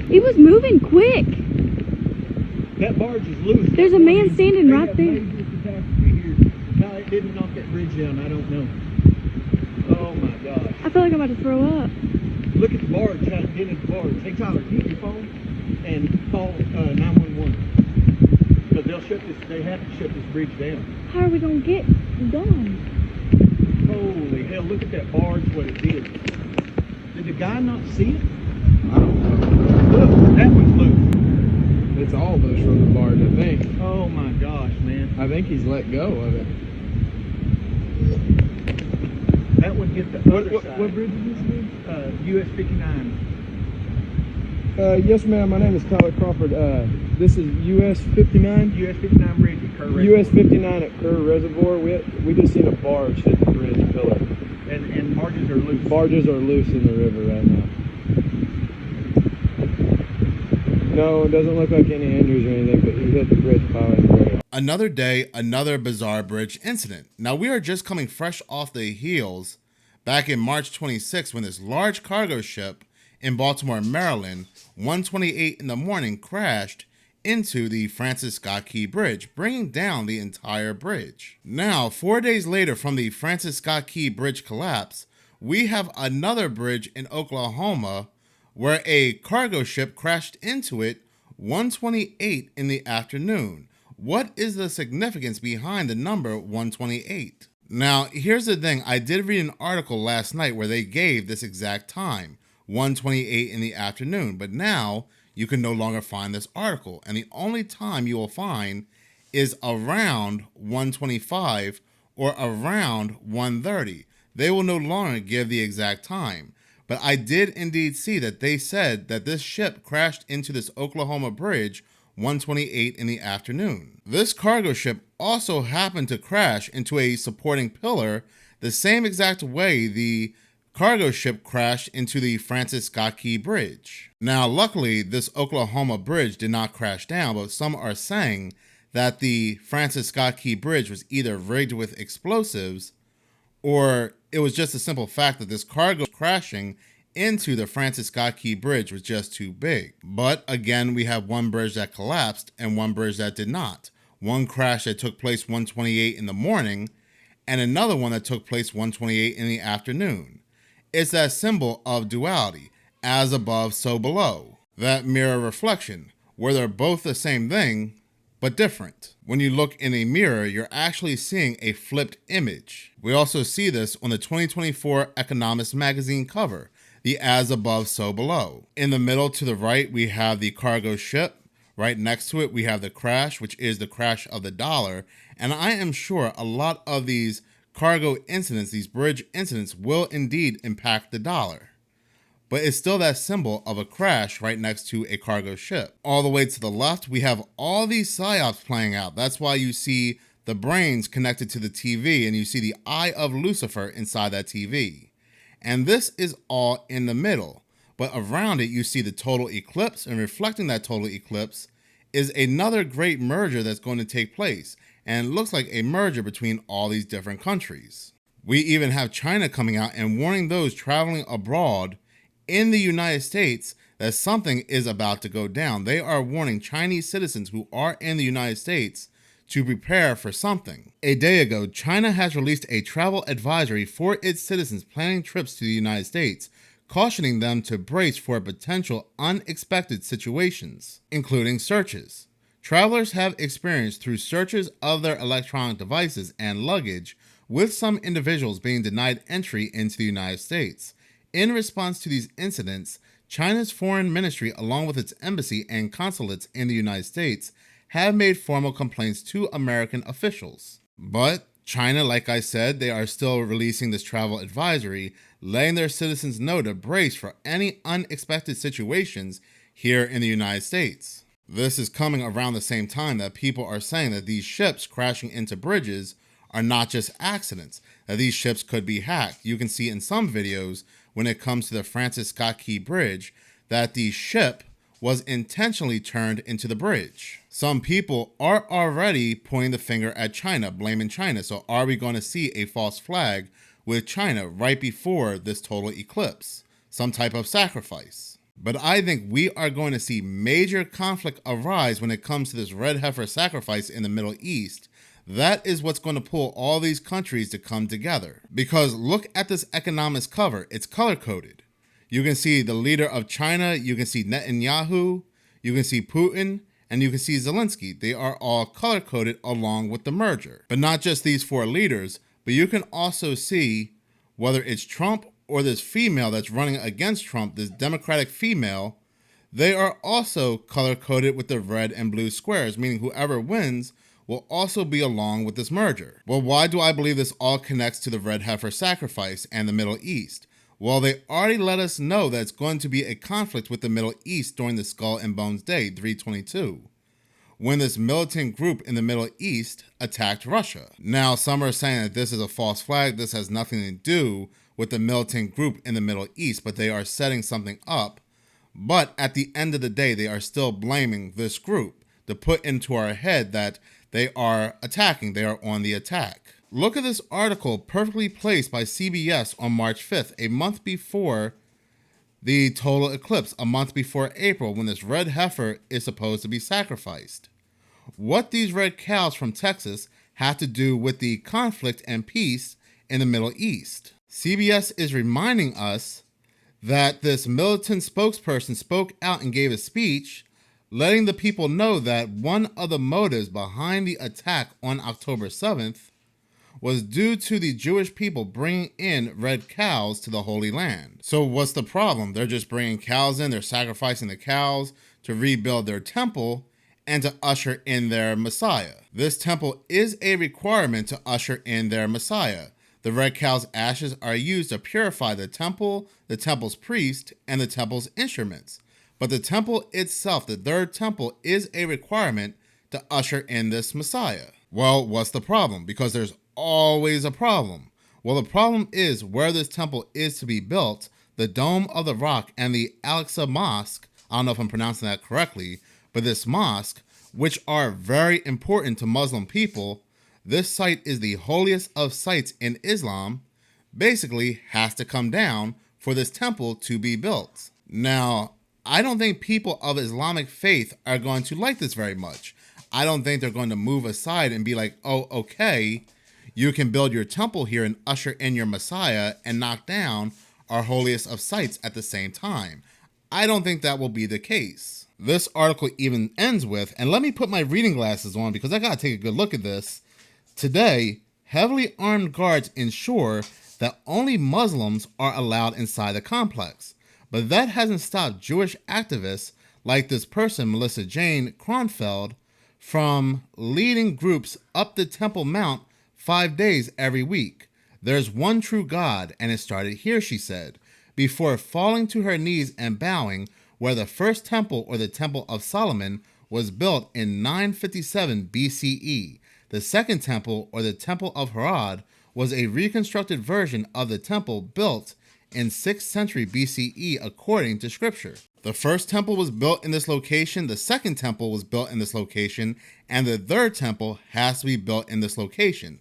It was moving quick. That barge is loose. There's a man standing right there. Major catastrophe here. How it didn't knock that bridge down, I don't know. Oh my gosh. I feel like I'm about to throw up. Look at the barge, how it dented the barge. Hey Tyler, get your phone and call 911. Because they have to shut this bridge down. How are we gonna get done? Holy hell, look at that barge, what it did. Did the guy not see it? I don't know. Look, that one's loose. It's all loose from the barge, I think. Oh my gosh, man. I think he's let go of it. That one hit the other side. What bridge is this again? US 59. Yes, ma'am. My name is Tyler Crawford. This is US 59. US 59 bridge at Kerr Reservoir. US 59 at Kerr Reservoir. We just seen a barge hit the bridge pillar. And barges are loose. Barges are loose in the river right now. No, it doesn't look like any injuries or anything, but he hit the bridge piling very hard. Another day, another bizarre bridge incident. Now, we are just coming fresh off the heels back in March 26 when this large cargo ship in Baltimore, Maryland, 1:28 in the morning, crashed into the Francis Scott Key Bridge, bringing down the entire bridge. Now, 4 days later from the Francis Scott Key Bridge collapse, we have another bridge in Oklahoma where a cargo ship crashed into it 1:28 in the afternoon. What is the significance behind the number 1:28? Now, here's the thing. I did read an article last night where they gave this exact time, 1:28 in the afternoon, but now you can no longer find this article, and the only time you will find is around 1:25 or around 1:30. They will no longer give the exact time. But I did indeed see that they said that this ship crashed into this Oklahoma bridge 1:28 in the afternoon. This cargo ship also happened to crash into a supporting pillar the same exact way the cargo ship crashed into the Francis Scott Key Bridge. Now, luckily, this Oklahoma bridge did not crash down, but some are saying that the Francis Scott Key Bridge was either rigged with explosives or it was just a simple fact that this cargo crashing into the Francis Scott Key Bridge was just too big. But again, we have one bridge that collapsed and one bridge that did not. One crash that took place 1:28 in the morning and another one that took place 1:28 in the afternoon. It's that symbol of duality, as above, so below. That mirror reflection, where they're both the same thing, but different. When you look in a mirror, you're actually seeing a flipped image. We also see this on the 2024 Economist magazine cover, the as above, so below. In the middle to the right, we have the cargo ship. Right next to it, we have the crash, which is the crash of the dollar. And I am sure a lot of these cargo incidents, these bridge incidents, will indeed impact the dollar. But it's still that symbol of a crash right next to a cargo ship. All the way to the left, we have all these psyops playing out. That's why you see the brains connected to the TV and you see the eye of Lucifer inside that TV. And this is all in the middle. But around it, you see the total eclipse, and reflecting that total eclipse is another great merger that's going to take place. And it looks like a merger between all these different countries. We even have China coming out and warning those traveling abroad in the United States that something is about to go down. They are warning Chinese citizens who are in the United States to prepare for something. A day ago, China has released a travel advisory for its citizens planning trips to the United States, cautioning them to brace for potential unexpected situations, including searches. Travelers have experienced through searches of their electronic devices and luggage, with some individuals being denied entry into the United States. In response to these incidents, China's foreign ministry, along with its embassy and consulates in the United States, have made formal complaints to American officials. But China, like I said, they are still releasing this travel advisory, letting their citizens know to brace for any unexpected situations here in the United States. This is coming around the same time that people are saying that these ships crashing into bridges are not just accidents, that these ships could be hacked. You can see in some videos when it comes to the Francis Scott Key Bridge that the ship was intentionally turned into the bridge. Some people are already pointing the finger at China, blaming China. So are we going to see a false flag with China right before this total eclipse? Some type of sacrifice? But I think we are going to see major conflict arise when it comes to this red heifer sacrifice in the Middle East. That is what's going to pull all these countries to come together. Because look at this economics cover. It's color-coded. You can see the leader of China, you can see Netanyahu, you can see Putin, and you can see Zelensky. They are all color-coded along with the merger. But not just these four leaders, but you can also see whether it's Trump or this female that's running against Trump, this Democratic female, they are also color-coded with the red and blue squares, meaning whoever wins will also be along with this merger. Well, why do I believe this all connects to the red heifer sacrifice and the Middle East? Well, they already let us know that it's going to be a conflict with the Middle East during the Skull and Bones Day, 322, when this militant group in the Middle East attacked Russia. Now, some are saying that this is a false flag. This has nothing to do with the militant group in the Middle East, but they are setting something up. But at the end of the day, they are still blaming this group to put into our head that they are attacking, they are on the attack. Look at this article perfectly placed by CBS on March 5th, a month before the total eclipse, a month before April, when this red heifer is supposed to be sacrificed. What these red cows from Texas have to do with the conflict and peace in the Middle East. CBS is reminding us that this militant spokesperson spoke out and gave a speech letting the people know that one of the motives behind the attack on October 7th was due to the Jewish people bringing in red cows to the Holy Land. So what's the problem? They're just bringing cows in, they're sacrificing the cows to rebuild their temple and to usher in their Messiah. This temple is a requirement to usher in their Messiah. The red cow's ashes are used to purify the temple's priest, and the temple's instruments. But the temple itself, the third temple, is a requirement to usher in this Messiah. Well, what's the problem? Because there's always a problem. Well, the problem is where this temple is to be built, the Dome of the Rock and the Al-Aqsa Mosque, I don't know if I'm pronouncing that correctly, but this mosque, which are very important to Muslim people, this site is the holiest of sites in Islam, basically has to come down for this temple to be built. Now, I don't think people of Islamic faith are going to like this very much. I don't think they're going to move aside and be like, oh, okay, you can build your temple here and usher in your Messiah and knock down our holiest of sites at the same time. I don't think that will be the case. This article even ends with, and let me put my reading glasses on because I gotta take a good look at this. Today, heavily armed guards ensure that only Muslims are allowed inside the complex. But that hasn't stopped Jewish activists like this person, Melissa Jane Kronfeld, from leading groups up the Temple Mount 5 days every week. There's one true God, and it started here, she said, before falling to her knees and bowing, where the first temple, or the Temple of Solomon, was built in 957 BCE. The second temple, or the Temple of Herod, was a reconstructed version of the temple built in 6th century BCE according to scripture. The first temple was built in this location, the second temple was built in this location, and the third temple has to be built in this location.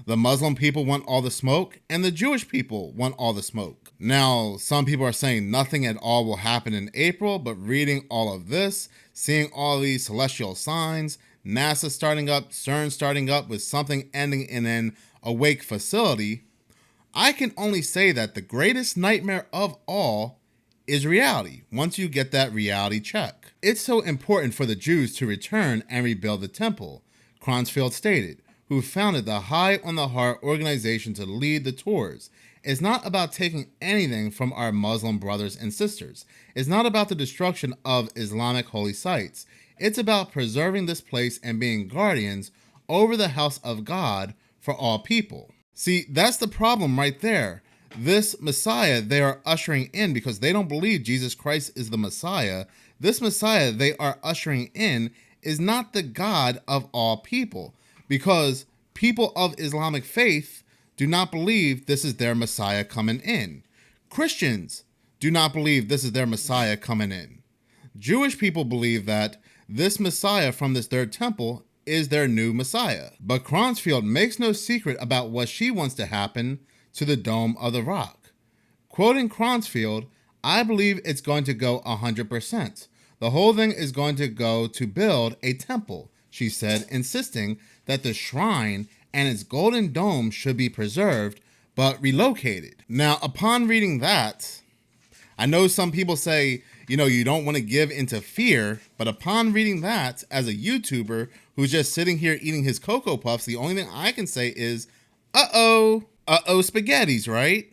The Muslim people want all the smoke, and the Jewish people want all the smoke. Now, some people are saying nothing at all will happen in April, but reading all of this, seeing all these celestial signs, NASA starting up, CERN starting up with something ending in an awake facility, I can only say that the greatest nightmare of all is reality, once you get that reality check. It's so important for the Jews to return and rebuild the temple, Cronsfield stated, who founded the High on the Heart organization to lead the tours. It's not about taking anything from our Muslim brothers and sisters. It's not about the destruction of Islamic holy sites. It's about preserving this place and being guardians over the house of God for all people. See, that's the problem right there. This Messiah they are ushering in because they don't believe Jesus Christ is the Messiah. This Messiah they are ushering in is not the God of all people, because people of Islamic faith do not believe this is their Messiah coming in. Christians do not believe this is their Messiah coming in. Jewish people believe that this Messiah from this third temple is their new Messiah. But Cronsfield makes no secret about what she wants to happen to the Dome of the Rock. Quoting Cronsfield, I believe it's going to go 100%. The whole thing is going to go to build a temple, she said, insisting that the shrine and its golden dome should be preserved but relocated. Now, upon reading that, I know some people say, you don't want to give into fear, but upon reading that, as a YouTuber who's just sitting here eating his Cocoa Puffs, the only thing I can say is, uh-oh spaghettis, right?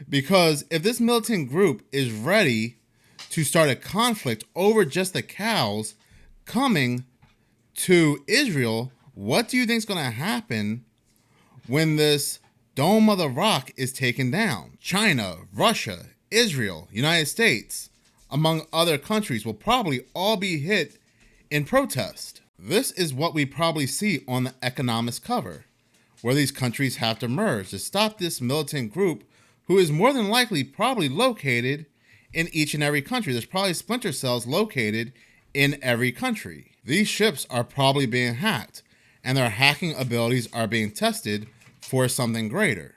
Because if this militant group is ready to start a conflict over just the cows coming to Israel, what do you think is going to happen when this Dome of the Rock is taken down? China, Russia, Israel, United States, among other countries, will probably all be hit in protest. This is what we probably see on the Economist cover, where these countries have to merge to stop this militant group who is more than likely probably located in each and every country. There's probably splinter cells located in every country. These ships are probably being hacked, and their hacking abilities are being tested for something greater.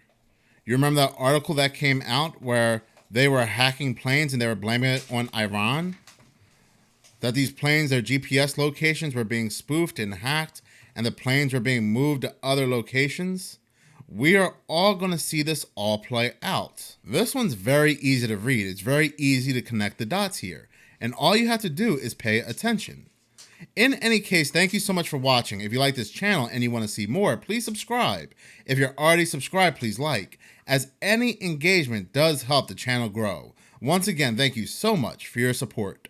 You remember that article that came out where they were hacking planes and they were blaming it on Iran? That these planes, their GPS locations were being spoofed and hacked, and the planes were being moved to other locations? We are all going to see this all play out. This one's very easy to read. It's very easy to connect the dots here. And all you have to do is pay attention. In any case, thank you so much for watching. If you like this channel and you want to see more, please subscribe. If you're already subscribed, please like, as any engagement does help the channel grow. Once again, thank you so much for your support.